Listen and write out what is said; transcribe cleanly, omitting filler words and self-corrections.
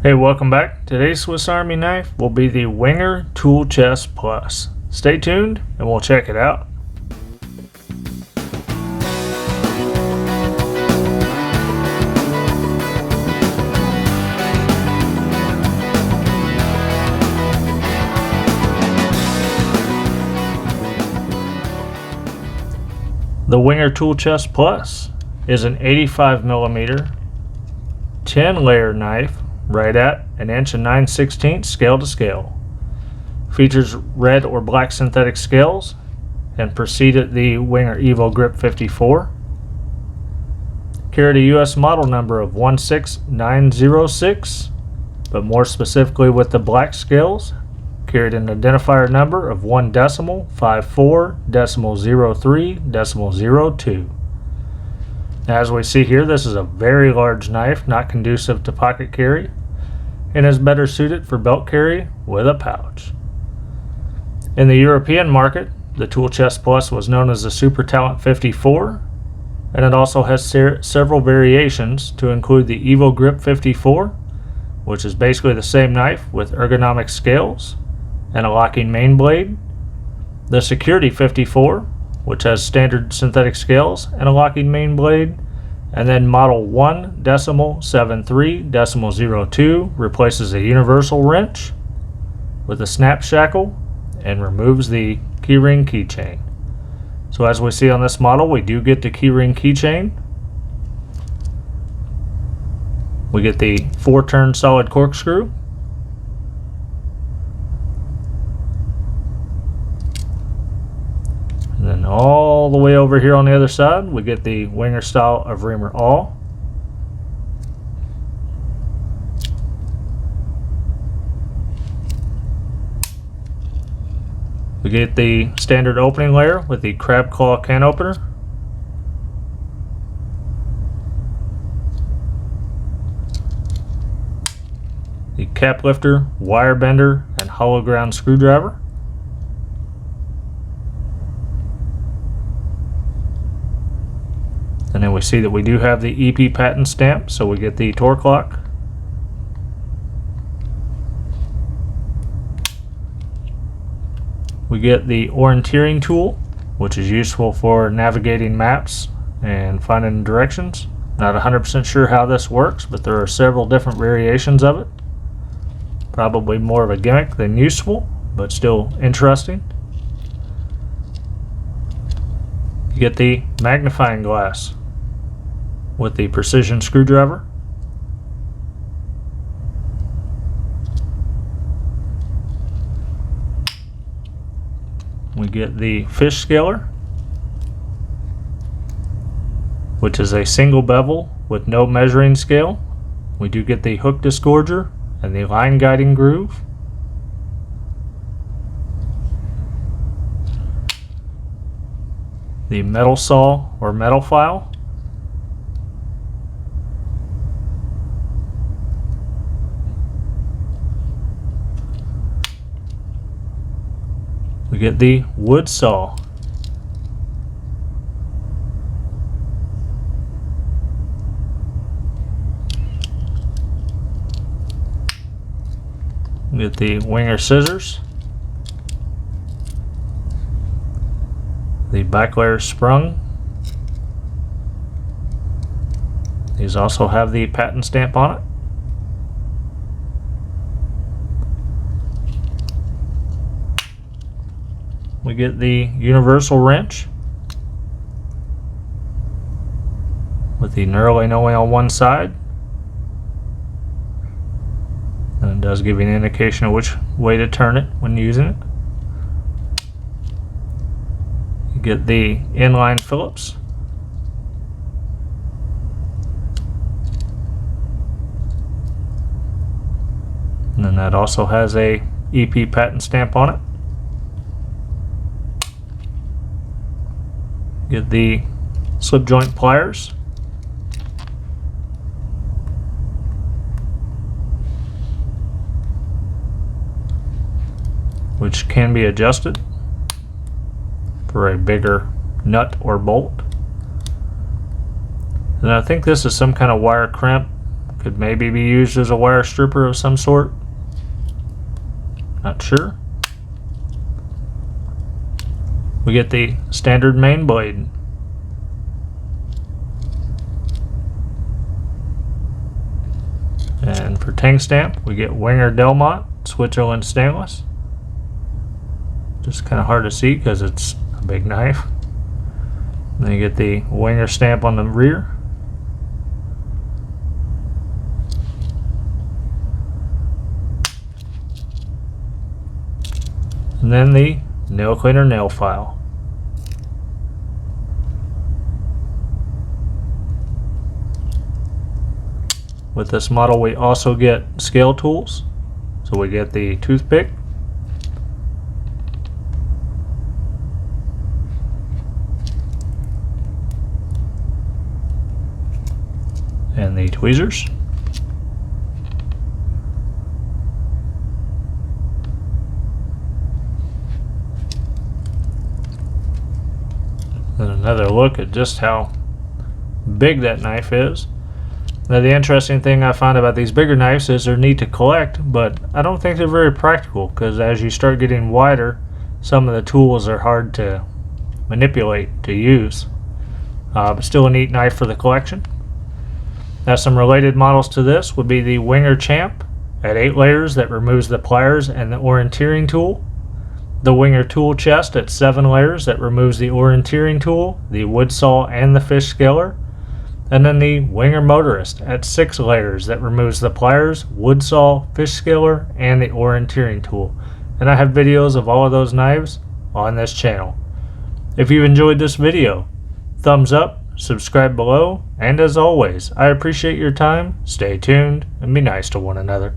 Hey, welcome back. Today's Swiss Army knife will be the Wenger Tool Chest Plus. Stay tuned and we'll check it out. The Wenger Tool Chest Plus is an 85mm 10-layer knife right at 1 9/16 inch scale to scale. Features red or black synthetic scales and preceded the Wenger Evo Grip 54. Carried a US model number of 16906, but more specifically with the black scales, carried an identifier number of 1.54.03.02. As we see here, this is a very large knife, not conducive to pocket carry, and is better suited for belt carry with a pouch. In the European market, the Tool Chest Plus was known as the Supertalent 54, and it also has several variations to include the Evo Grip 54, which is basically the same knife with ergonomic scales and a locking main blade, the Security 54, which has standard synthetic scales and a locking main blade, and then model 1.73.02 replaces a universal wrench with a snap shackle and removes the keyring keychain. So as we see on this model, we do get the keyring keychain. We get the 4-turn solid corkscrew. And then all the way over here on the other side, we get the Wenger style of reamer awl. We get the standard opening layer with the crab claw can opener. The cap lifter, wire bender, and hollow ground screwdriver. And then we see that we do have the EP patent stamp, so we get the torque lock. We get the Orienteering tool, which is useful for navigating maps and finding directions. Not 100% sure how this works, but there are several different variations of it. Probably more of a gimmick than useful, but still interesting. You get the magnifying glass with the precision screwdriver. We get the fish scaler, which is a single bevel with no measuring scale. We do get the hook disgorger and the line guiding groove. The metal saw or metal file. We get the wood saw. We get the Wenger scissors. The back layer sprung. These also have the patent stamp on it. We get the universal wrench with the knurling only on one side, and it does give you an indication of which way to turn it when using it. You get the inline Phillips, and then that also has a EP patent stamp on it. Get the slip joint pliers, which can be adjusted for a bigger nut or bolt. And I think this is some kind of wire crimp Could maybe be used as a wire stripper of some sort. Not sure. We get the standard main blade. And for tang stamp, we get Wenger Delmont Switzerland stainless. Just kind of hard to see because it's a big knife. And then you get the Wenger stamp on the rear. And then the nail cleaner nail file. With this model we also get scale tools. So we get the toothpick, and the tweezers. And another look at just how big that knife is. Now the interesting thing I find about these bigger knives is they're neat to collect, but I don't think they're very practical because as you start getting wider, some of the tools are hard to manipulate, to use. But still a neat knife for the collection. Now some related models to this would be the Wenger Champ at 8 layers that removes the pliers and the orienteering tool. The Wenger Tool Chest at 7 layers that removes the orienteering tool, the wood saw, and the fish scaler. And then the Wenger Motorist at 6 layers that removes the pliers, wood saw, fish scaler, and the orienteering tool. And I have videos of all of those knives on this channel. If you enjoyed this video, thumbs up, subscribe below, and as always, I appreciate your time, stay tuned, and be nice to one another.